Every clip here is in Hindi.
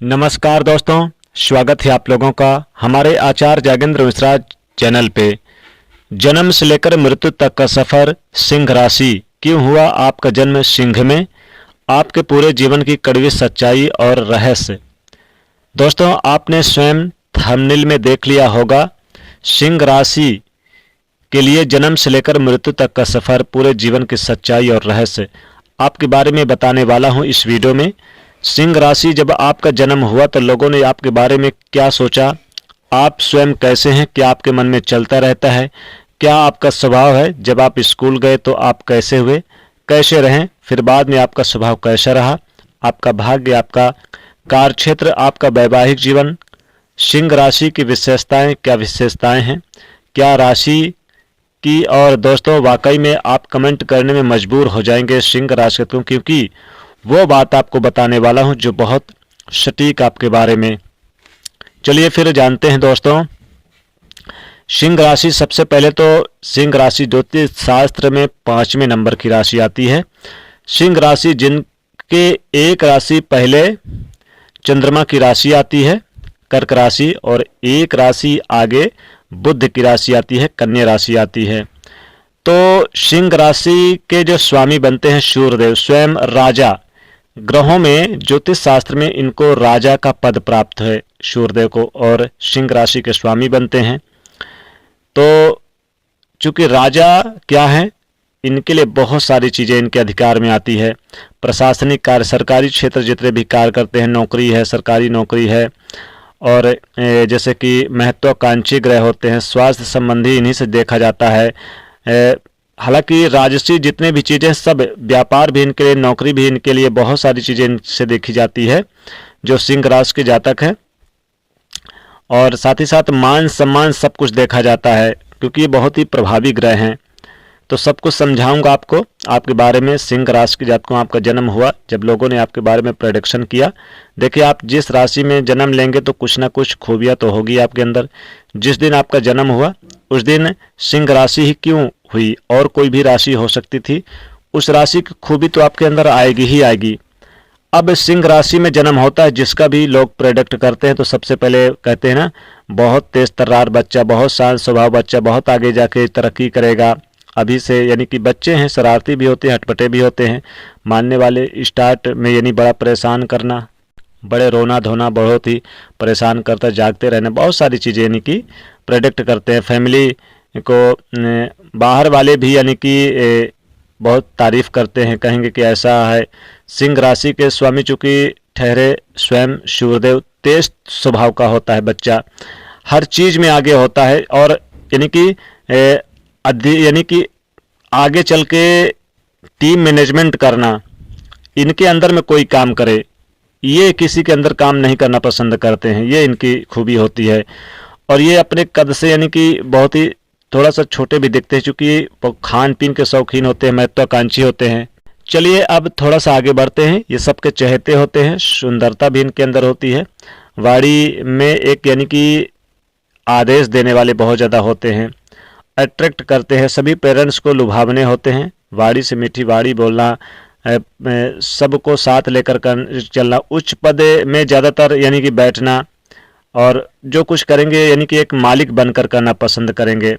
नमस्कार दोस्तों, स्वागत है आप लोगों का हमारे आचार्य जागेंद्र मिश्रा चैनल पे। जन्म से लेकर मृत्यु तक का सफर, सिंह राशि। क्यों हुआ आपका जन्म सिंह में? आपके पूरे जीवन की कड़वी सच्चाई और रहस्य। दोस्तों, आपने स्वयं थंबनेल में देख लिया होगा, सिंह राशि के लिए जन्म से लेकर मृत्यु तक का सफर, पूरे जीवन की सच्चाई और रहस्य आपके बारे में बताने वाला हूं इस वीडियो में। सिंह राशि, जब आपका जन्म हुआ तो लोगों ने आपके बारे में क्या सोचा, आप स्वयं कैसे हैं, क्या आपके मन में चलता रहता है, क्या आपका स्वभाव है, जब आप स्कूल गए तो आप कैसे हुए, कैसे रहें, फिर बाद में आपका स्वभाव कैसा रहा, आपका भाग्य, आपका कार्यक्षेत्र, आपका वैवाहिक जीवन। सिंह राशि की विशेषताएं, क्या विशेषताएं हैं, क्या राशि की। और दोस्तों, वाकई में आप कमेंट करने में मजबूर हो जाएंगे सिंह राशि को, क्योंकि वो बात आपको बताने वाला हूं जो बहुत सटीक आपके बारे में। चलिए फिर जानते हैं दोस्तों, सिंह राशि। सबसे पहले तो सिंह राशि ज्योतिष शास्त्र में 5वें नंबर की राशि आती है। सिंह राशि जिनके एक राशि पहले चंद्रमा की राशि आती है कर्क राशि, और एक राशि आगे बुध की राशि आती है कन्या राशि आती है। तो सिंह राशि के जो स्वामी बनते हैं सूर्यदेव, स्वयं राजा। ग्रहों में ज्योतिष शास्त्र में इनको राजा का पद प्राप्त है सूर्यदेव को, और सिंह राशि के स्वामी बनते हैं। तो चूंकि राजा क्या है, इनके लिए बहुत सारी चीजें इनके अधिकार में आती है। प्रशासनिक कार्य, सरकारी क्षेत्र जितने भी कार्य करते हैं, नौकरी है, सरकारी नौकरी है, और जैसे कि महत्वाकांक्षी ग्रह होते हैं, स्वास्थ्य संबंधी इन्हीं से देखा जाता है। हालांकि राजसी जितने भी चीज़ें, सब व्यापार भी इनके लिए, नौकरी भी इनके लिए, बहुत सारी चीज़ें इनसे देखी जाती है जो सिंह राशि के जातक है। और साथ ही साथ मान सम्मान सब कुछ देखा जाता है, क्योंकि ये बहुत ही प्रभावी ग्रह हैं। तो सब कुछ समझाऊंगा आपको आपके बारे में। सिंह राशि के जातकों, आपका जन्म हुआ, जब लोगों ने आपके बारे में प्रेडिक्शन किया, देखिए आप जिस राशि में जन्म लेंगे तो कुछ ना कुछ खूबियाँ तो होगी आपके अंदर। जिस दिन आपका जन्म हुआ उस दिन सिंह राशि ही क्यों हुई, और कोई भी राशि हो सकती थी, उस राशि की खूबी तो आपके अंदर आएगी ही आएगी। अब सिंह राशि में जन्म होता है जिसका भी लोग प्रेडिक्ट करते हैं तो सबसे पहले कहते हैं ना, बहुत तेज तर्रार बच्चा, बहुत शांत स्वभाव बच्चा, बहुत आगे जाके तरक्की करेगा अभी से। यानी कि बच्चे हैं, शरारती भी होते हैं, हटपटे भी होते हैं, मानने वाले। स्टार्ट में यानी बड़ा परेशान करना, बड़े रोना धोना, बहुत ही परेशान करता, जागते रहना, बहुत सारी चीज़ें यानी कि प्रेडिक्ट करते हैं। फैमिली को बाहर वाले भी यानी कि बहुत तारीफ करते हैं, कहेंगे कि ऐसा है। सिंह राशि के स्वामी चूंकि ठहरे स्वयं सूर्यदेव, तेज स्वभाव का होता है बच्चा, हर चीज में आगे होता है, और यानी कि यानी कि आगे चल के टीम मैनेजमेंट करना, इनके अंदर में कोई काम करे, ये किसी के अंदर काम नहीं करना पसंद करते हैं, ये इनकी खूबी होती है। और ये अपने कद से यानी कि बहुत ही थोड़ा सा छोटे भी दिखते हैं, क्योंकि खान पीन के शौकीन होते हैं, महत्वाकांक्षी होते हैं। चलिए अब थोड़ा सा आगे बढ़ते हैं। ये सबके चहेते होते हैं, सुंदरता भी इनके अंदर होती है। वाणी में एक यानी कि आदेश देने वाले बहुत ज़्यादा होते हैं, अट्रैक्ट करते हैं, सभी पेरेंट्स को लुभावने होते हैं। वाणी से मीठी वाणी बोलना, सबको साथ लेकर चलना, उच्च पद में ज़्यादातर यानी कि बैठना, और जो कुछ करेंगे यानी कि एक मालिक बनकर करना पसंद करेंगे।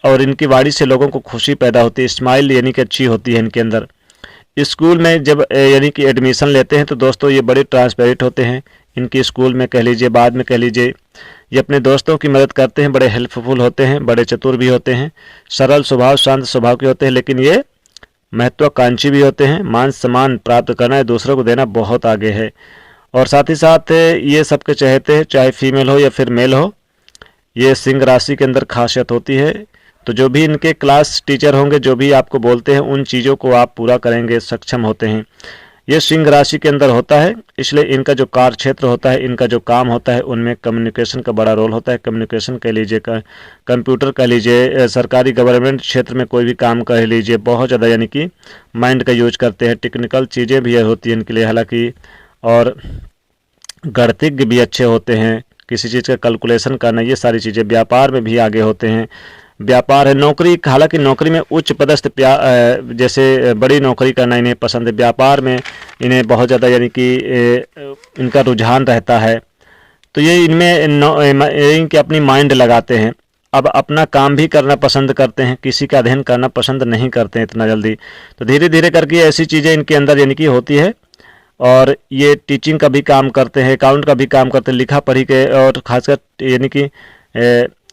और इनकी वाणी से लोगों को खुशी पैदा होती है, स्माइल यानी कि अच्छी होती है इनके अंदर। स्कूल में जब यानी कि एडमिशन लेते हैं तो दोस्तों ये बड़े ट्रांसपेरेंट होते हैं। इनकी स्कूल में कह लीजिए, बाद में कह लीजिए, ये अपने दोस्तों की मदद करते हैं, बड़े हेल्पफुल होते हैं, बड़े चतुर भी होते हैं, सरल स्वभाव, शांत स्वभाव के होते हैं, लेकिन ये महत्वाकांक्षी भी होते हैं। मान सम्मान प्राप्त करना है, दूसरों को देना बहुत आगे है। और साथ ही साथ ये सबके चाहते हैं, चाहे फीमेल हो या फिर मेल हो, ये सिंह राशि के अंदर खासियत होती है। तो जो भी इनके क्लास टीचर होंगे, जो भी आपको बोलते हैं, उन चीज़ों को आप पूरा करेंगे, सक्षम होते हैं। ये सिंह राशि के अंदर होता है, इसलिए इनका जो कार्य क्षेत्र होता है, इनका जो काम होता है, उनमें कम्युनिकेशन का बड़ा रोल होता है। कम्युनिकेशन कह लीजिए, कंप्यूटर कह लीजिए, सरकारी गवर्नमेंट क्षेत्र में कोई भी काम कह लीजिए, बहुत ज़्यादा यानी कि माइंड का यूज करते हैं। टेक्निकल चीज़ें भी होती हैं इनके लिए हालांकि, और गणितज्ञ भी अच्छे होते हैं, किसी चीज़ का कैलकुलेशन करना, ये सारी चीज़ें। व्यापार में भी आगे होते हैं, व्यापार है, नौकरी, हालांकि नौकरी में उच्च पदस्थ जैसे बड़ी नौकरी करना इन्हें पसंद है। व्यापार में इन्हें बहुत ज़्यादा यानी कि इनका रुझान रहता है। तो ये इनमें कि अपनी माइंड लगाते हैं। अब अपना काम भी करना पसंद करते हैं, किसी का अध्ययन करना पसंद नहीं करते हैं इतना जल्दी। तो धीरे धीरे करके ऐसी चीज़ें इनके अंदर यानी कि होती है। और ये टीचिंग का भी काम करते हैं, अकाउंट का भी काम करते हैं, लिखा पढ़ी के, और खासकर यानी कि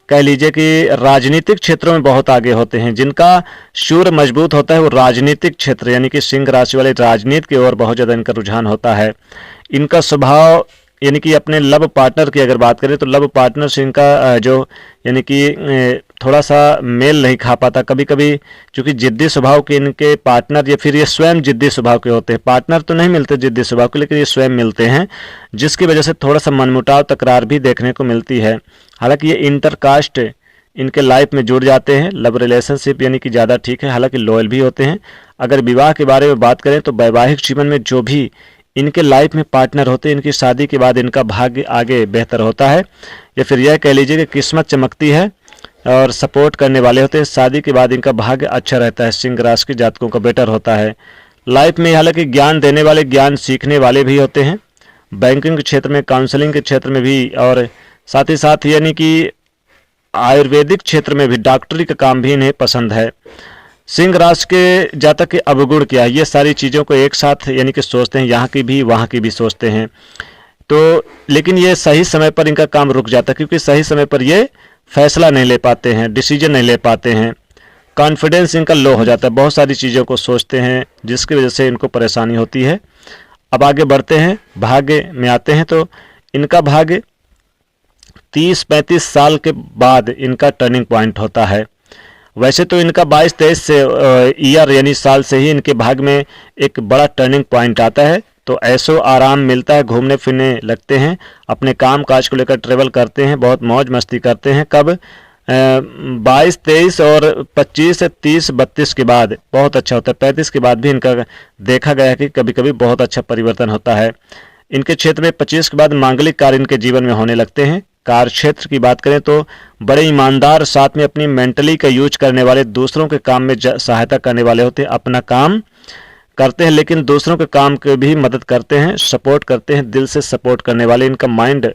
कह लीजिए कि राजनीतिक क्षेत्रों में बहुत आगे होते हैं। जिनका शूर मजबूत होता है वो राजनीतिक क्षेत्र यानी कि सिंह राशि वाले राजनीति की ओर बहुत ज़्यादा इनका रुझान होता है। इनका स्वभाव यानी कि अपने लव पार्टनर की अगर बात करें तो लव पार्टनर से इनका जो यानी कि थोड़ा सा मेल नहीं खा पाता कभी कभी, क्योंकि जिद्दी स्वभाव के इनके पार्टनर या फिर ये स्वयं जिद्दी स्वभाव के होते हैं। पार्टनर तो नहीं मिलते जिद्दी स्वभाव के, लेकिन ये स्वयं मिलते हैं, जिसकी वजह से थोड़ा सा मनमुटाव तकरार भी देखने को मिलती है। हालांकि ये इंटरकास्ट इनके लाइफ में जुड़ जाते हैं, लव रिलेशनशिप यानी कि ज़्यादा ठीक है, हालांकि लॉयल भी होते हैं। अगर विवाह के बारे में बात करें तो वैवाहिक जीवन में जो भी इनके लाइफ में पार्टनर होते हैं, इनकी शादी के बाद इनका भाग्य आगे बेहतर होता है, या फिर यह कह लीजिए कि किस्मत चमकती है और सपोर्ट करने वाले होते हैं। शादी के बाद इनका भाग्य अच्छा रहता है, सिंह राशि के जातकों का बेटर होता है। लाइफ में हालांकि ज्ञान देने वाले, ज्ञान सीखने वाले भी होते हैं, बैंकिंग के क्षेत्र में, काउंसलिंग के क्षेत्र में भी, और साथ ही साथ यानी कि आयुर्वेदिक क्षेत्र में भी, डॉक्टरी का काम भी इन्हें पसंद है। सिंह राशि के जातक के अवगुण क्या है, ये सारी चीज़ों को एक साथ यानी कि सोचते हैं, यहाँ की भी वहाँ की भी सोचते हैं। तो लेकिन ये सही समय पर इनका काम रुक जाता है, क्योंकि सही समय पर ये फैसला नहीं ले पाते हैं, डिसीजन नहीं ले पाते हैं, कॉन्फिडेंस इनका लो हो जाता है, बहुत सारी चीज़ों को सोचते हैं, जिसकी वजह से इनको परेशानी होती है। अब आगे बढ़ते हैं, भाग्य में आते हैं तो इनका भाग्य 30-35 साल के बाद इनका टर्निंग पॉइंट होता है। वैसे तो इनका 22-23 से ईयर यानी साल से ही इनके भाग्य में एक बड़ा टर्निंग पॉइंट आता है। तो ऐसो आराम मिलता है, घूमने फिरने लगते हैं, अपने काम काज को लेकर ट्रेवल करते हैं, बहुत मौज मस्ती करते हैं। कब 22-23 और 25 से 30-32 के बाद बहुत अच्छा होता है। 35 के बाद भी इनका देखा गया है कि कभी कभी बहुत अच्छा परिवर्तन होता है। इनके क्षेत्र में 25 के बाद मांगलिक कार्य इनके जीवन में होने लगते हैं। कार्य क्षेत्र की बात करें तो बड़े ईमानदार, साथ में अपनी मेंटली का यूज करने वाले, दूसरों के काम में सहायता करने वाले होते हैं। अपना काम करते हैं लेकिन दूसरों के काम की भी मदद करते हैं, सपोर्ट करते हैं, दिल से सपोर्ट करने वाले। इनका माइंड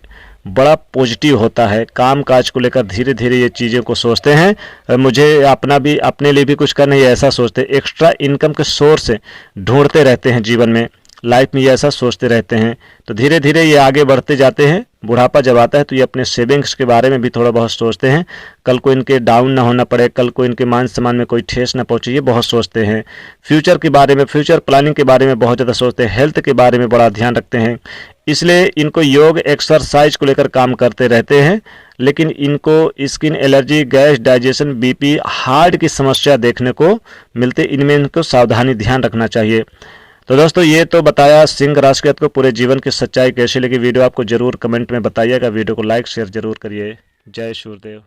बड़ा पॉजिटिव होता है, काम काज को लेकर धीरे धीरे ये चीज़ों को सोचते हैं, मुझे अपने लिए भी कुछ करना है, ऐसा सोचते हैं। एक्स्ट्रा इनकम के सोर्स ढूंढते रहते हैं जीवन में, लाइफ में ये ऐसा सोचते रहते हैं। तो धीरे धीरे ये आगे बढ़ते जाते हैं। बुढ़ापा जब आता है तो ये अपने सेविंग्स के बारे में भी थोड़ा बहुत सोचते हैं, कल को इनके डाउन ना होना पड़े, कल को इनके मान सम्मान में कोई ठेस ना पहुंचे, ये बहुत सोचते हैं। फ्यूचर के बारे में, फ्यूचर प्लानिंग के बारे में बहुत ज़्यादा सोचते हैं, हेल्थ के बारे में बड़ा ध्यान रखते हैं। इसलिए इनको योग एक्सरसाइज को लेकर काम करते रहते हैं। लेकिन इनको skin allergy, gas, digestion, BP, heart की समस्या देखने को मिलते, इनमें इनको सावधानी ध्यान रखना चाहिए। तो दोस्तों ये तो बताया सिंह राशि को पूरे जीवन की सच्चाई कैसी लगी। वीडियो आपको जरूर कमेंट में बताइएगा, वीडियो को लाइक शेयर जरूर करिए। जय सूर्यदेव।